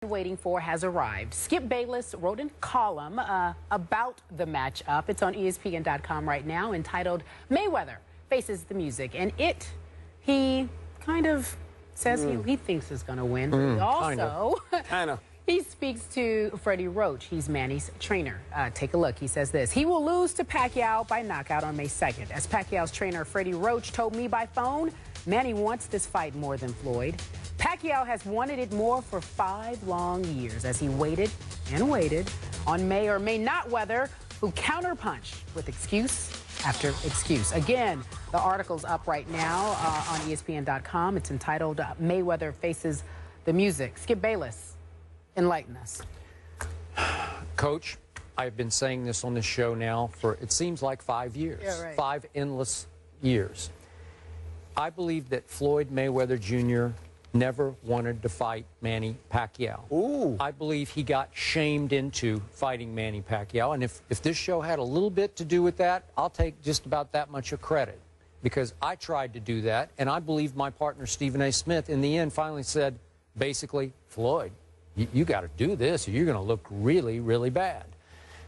Waiting for has arrived. Skip Bayless wrote a column about the matchup. It's on ESPN.com right now, entitled Mayweather Faces the Music. And he kind of says he thinks is going to win. But he also, he speaks to Freddie Roach. He's Manny's trainer. Take a look. He says this: he will lose to Pacquiao by knockout on May 2nd. As Pacquiao's trainer Freddie Roach told me by phone, Manny wants this fight more than Floyd. Pacquiao has wanted it more for 5 long years as he waited and waited on May or May not weather, who counterpunched with excuse after excuse. Again, the article's up right now on ESPN.com. It's entitled Mayweather Faces the Music. Skip Bayless, enlighten us. Coach, I've been saying this on this show now for, it seems like 5 years. Yeah, right. 5 endless years. I believe that Floyd Mayweather Jr. never wanted to fight Manny Pacquiao. Ooh. I believe he got shamed into fighting Manny Pacquiao. And if this show had a little bit to do with that, I'll take just about that much of credit. Because I tried to do that, and I believe my partner Stephen A. Smith, in the end, finally said, basically, Floyd, you got to do this or you're going to look really, really bad.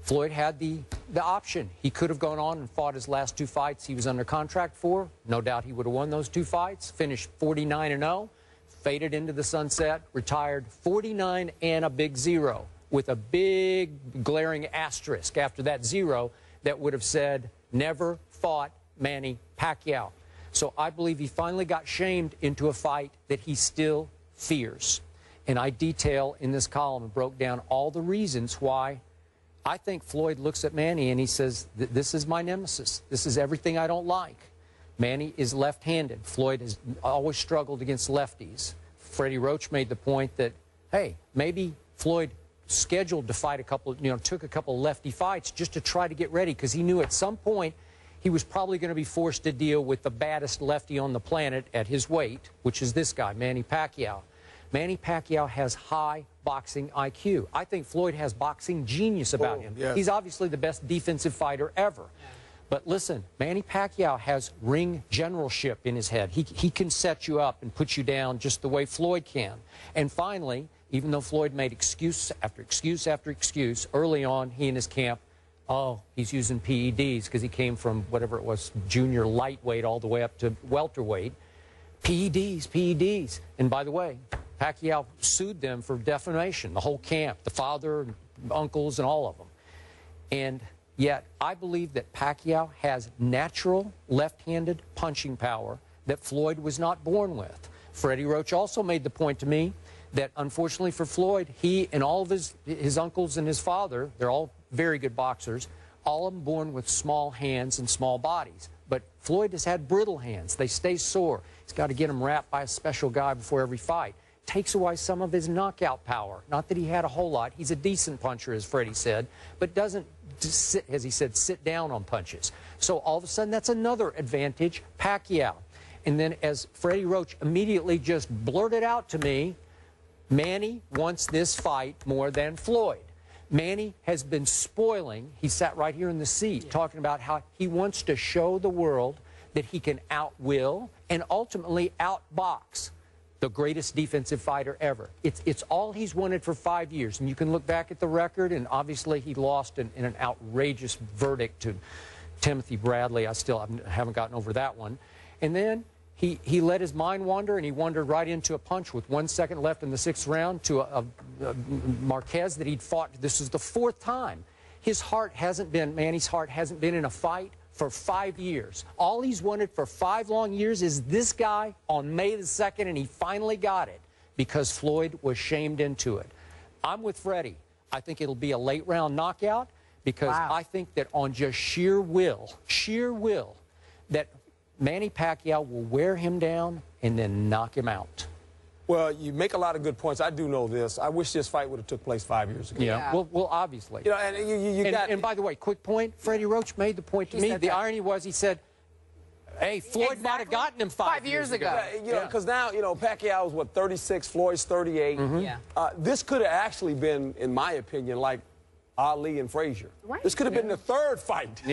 Floyd had the option. He could have gone on and fought his last 2 fights he was under contract for. No doubt he would have won those 2 fights, finished 49-0. Faded into the sunset, retired 49 and a big 0, with a big glaring asterisk after that 0 that would have said, never fought Manny Pacquiao. So I believe he finally got shamed into a fight that he still fears. And I detail in this column and broke down all the reasons why I think Floyd looks at Manny and he says, this is my nemesis. This is everything I don't like. Manny is left-handed. Floyd has always struggled against lefties. Freddie Roach made the point that, hey, maybe Floyd scheduled to fight a couple, took a couple lefty fights just to try to get ready, because he knew at some point he was probably going to be forced to deal with the baddest lefty on the planet at his weight, which is this guy, Manny Pacquiao. Manny Pacquiao has high boxing IQ. I think Floyd has boxing genius about him. Yes. He's obviously the best defensive fighter ever. But listen, Manny Pacquiao has ring generalship in his head. He can set you up and put you down just the way Floyd can. And finally, even though Floyd made excuse after excuse after excuse, early on, he and his camp, oh, he's using PEDs because he came from whatever it was, junior lightweight all the way up to welterweight. PEDs. And by the way, Pacquiao sued them for defamation, the whole camp, the father, uncles, and all of them. And yet, I believe that Pacquiao has natural left-handed punching power that Floyd was not born with. Freddie Roach also made the point to me that, unfortunately for Floyd, he and all of his uncles and his father, they're all very good boxers, all of them born with small hands and small bodies. But Floyd has had brittle hands. They stay sore. He's got to get them wrapped by a special guy before every fight. Takes away some of his knockout power. Not that he had a whole lot. He's a decent puncher, as Freddie said, but doesn't, sit, as he said, sit down on punches. So all of a sudden, that's another advantage, Pacquiao. And then as Freddie Roach immediately just blurted out to me, Manny wants this fight more than Floyd. Manny has been spoiling. He sat right here in the seat talking about how he wants to show the world that he can outwill and ultimately outbox the greatest defensive fighter ever. It's all he's wanted for 5 years. And you can look back at the record, and obviously he lost in an outrageous verdict to Timothy Bradley. I still haven't gotten over that one. And then he let his mind wander, and he wandered right into a punch with 1 second left in the 6th round to a Marquez that he'd fought. This is the 4th time. His heart hasn't been, Manny's heart hasn't been in a fight for 5 years. All he's wanted for 5 long years is this guy on May the 2nd, and he finally got it because Floyd was shamed into it. I'm with Freddie. I think it'll be a late round knockout because I think that on just sheer will, that Manny Pacquiao will wear him down and then knock him out. Well, you make a lot of good points. I do know this. I wish this fight would have took place 5 years ago. Yeah. Well, obviously. And by the way, quick point, Freddie Roach made the point to me. The irony was he said, hey, Floyd might have gotten him 5 years ago. Because now, Pacquiao is, what, 36, Floyd's 38. This could have actually been, in my opinion, like Ali and Frazier. Right. This could have been the 3rd fight.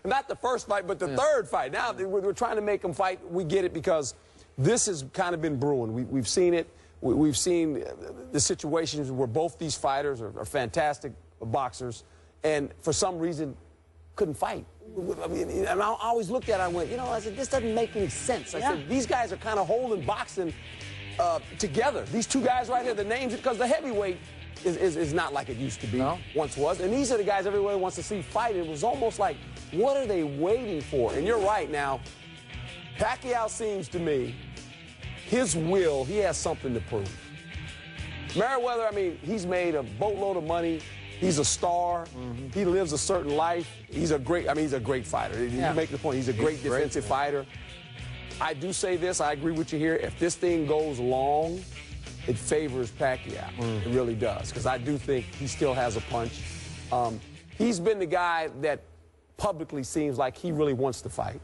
Not the first fight, but the 3rd fight. Now we're trying to make them fight. We get it because this has kind of been brewing. We've seen it. We've seen the situations where both these fighters are fantastic boxers, and for some reason couldn't fight. I mean, and I always looked at it, I went, you know, I said, this doesn't make any sense. I said, these guys are kind of holding boxing together. These two guys right here, the names, because the heavyweight is not like it used to be, once was. And these are the guys everybody wants to see fight. It was almost like, what are they waiting for? And you're right now, Pacquiao seems to me, his will, he has something to prove. Mayweather, I mean, he's made a boatload of money. He's a star. He lives a certain life. He's a great, I mean, he's a great fighter. You make the point, he's a great defensive fighter. I do say this, I agree with you here. If this thing goes long, it favors Pacquiao. It really does, because I do think he still has a punch. He's been the guy that publicly seems like he really wants to fight.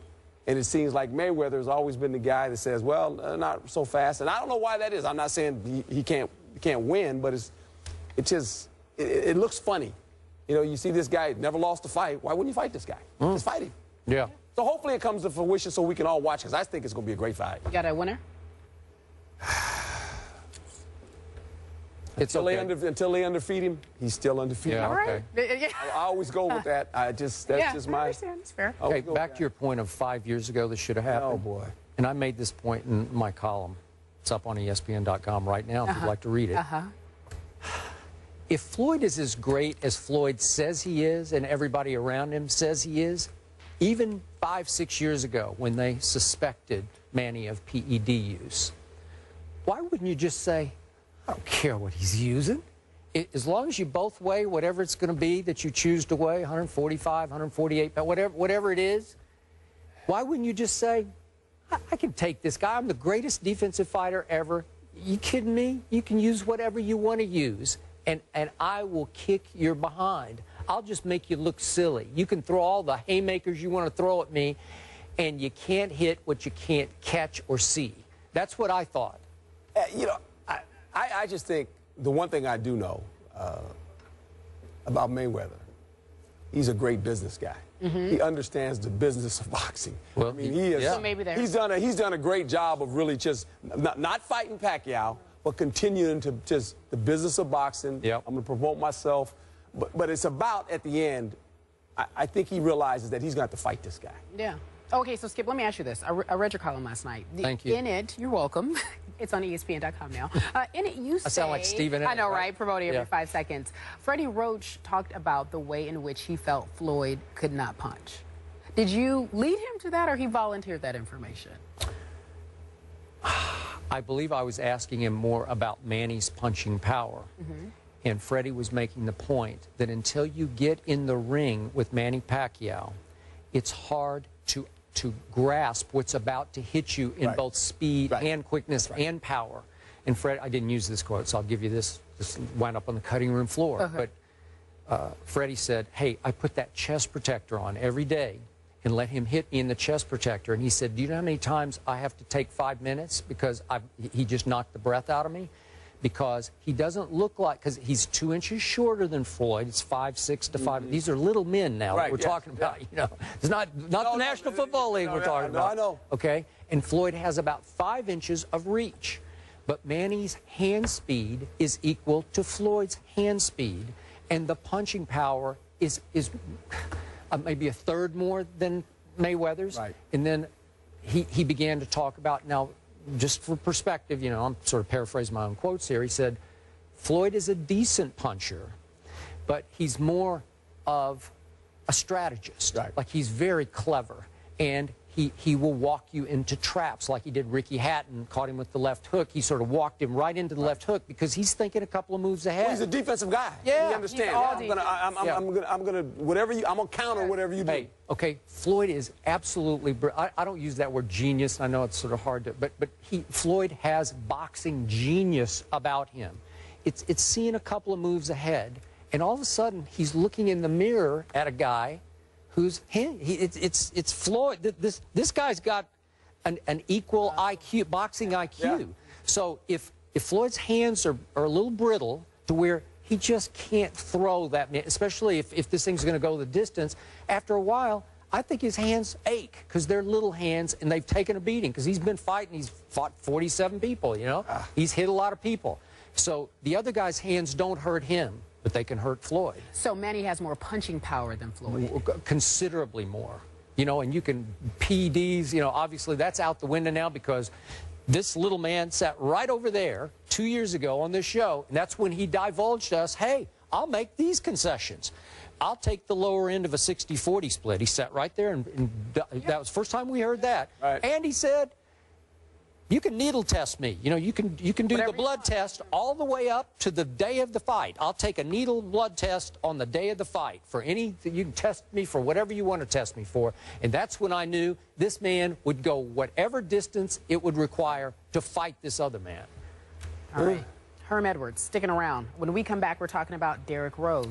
And it seems like Mayweather has always been the guy that says, well, not so fast. And I don't know why that is. I'm not saying he can't win, but it looks funny. You know, you see this guy never lost a fight. Why wouldn't you fight this guy? Just fight him. Yeah. So hopefully it comes to fruition so we can all watch, because I think it's going to be a great fight. You got a winner? Until they undefeat him, he's still undefeated. Yeah, All right. I always go with that. That's just my. I understand. It's fair. Okay, back to your point of 5 years ago this should have happened. Oh, boy. And I made this point in my column. It's up on ESPN.com right now if you'd like to read it. If Floyd is as great as Floyd says he is and everybody around him says he is, even 5, 6 years ago when they suspected Manny of PED use, why wouldn't you just say, I don't care what he's using. As long as you both weigh whatever it's going to be that you choose to weigh, 145, 148, whatever it is, why wouldn't you just say, I can take this guy. I'm the greatest defensive fighter ever. You kidding me? You can use whatever you want to use, and I will kick your behind. I'll just make you look silly. You can throw all the haymakers you want to throw at me, and you can't hit what you can't catch or see. That's what I thought. You know, I just think the one thing I do know about Mayweather, he's a great business guy. He understands the business of boxing. Well, I mean, he is. So maybe there. He's done a great job of really just not fighting Pacquiao, but continuing to just the business of boxing. I'm going to promote myself, but it's about at the end. I think he realizes that he's going to have to fight this guy. Yeah. Okay, so Skip, let me ask you this. I read your column last night. Thank you. In it, you're welcome. It's on ESPN.com now. In it, you say... I sound like Stephen A. I know, right? Promoting every 5 seconds. Freddie Roach talked about the way in which he felt Floyd could not punch. Did you lead him to that, or he volunteered that information? I believe I was asking him more about Manny's punching power. And Freddie was making the point that until you get in the ring with Manny Pacquiao, it's hard to grasp what's about to hit you in both speed and quickness and power. And Fred, I didn't use this quote, so I'll give you this. This wound up on the cutting room floor. But Freddie said, hey, I put that chest protector on every day and let him hit me in the chest protector. And he said, do you know how many times I have to take 5 minutes because he just knocked the breath out of me? Because he doesn't look like, because he's 2 inches shorter than Floyd. It's 5'6" to 5. These are little men now that we're talking about. You know, it's not the National Football League we're talking about. I know. Okay, and Floyd has about 5 inches of reach, but Manny's hand speed is equal to Floyd's hand speed, and the punching power is maybe a third more than Mayweather's. And then he began to talk about now. Just for perspective, you know, I'm sort of paraphrasing my own quotes here. He said, Floyd is a decent puncher, but he's more of a strategist. Like, he's very clever, and he will walk you into traps like he did Ricky Hatton, caught him with the left hook. He sort of walked him right into the left hook because he's thinking a couple of moves ahead. Well, he's a defensive guy. Yeah. He understands. I'm gonna counter whatever you do. Hey, okay, Floyd is absolutely, I don't use that word genius. I know it's sort of hard to, but Floyd has boxing genius about him. It's seeing a couple of moves ahead, and all of a sudden he's looking in the mirror at a guy who's it's Floyd. This guy's got an equal IQ, boxing IQ. So if Floyd's hands are a little brittle to where he just can't throw that, especially if this thing's going to go the distance, after a while, I think his hands ache because they're little hands and they've taken a beating because he's been fighting. He's fought 47 people, you know. He's hit a lot of people. So the other guy's hands don't hurt him, but they can hurt Floyd. So Manny has more punching power than Floyd. Considerably more. You know, and you can PEDs, you know, obviously that's out the window now because this little man sat right over there 2 years ago on this show, and that's when he divulged us, hey, I'll make these concessions. I'll take the lower end of a 60-40 split. He sat right there, and that was the first time we heard that. Right. And he said, you can needle test me. You know, you can do Whatever the blood test all the way up to the day of the fight. I'll take a needle blood test on the day of the fight for any, you can test me for whatever you want to test me for. And that's when I knew this man would go whatever distance it would require to fight this other man. All right. Herm Edwards sticking around. When we come back, we're talking about Derrick Rose.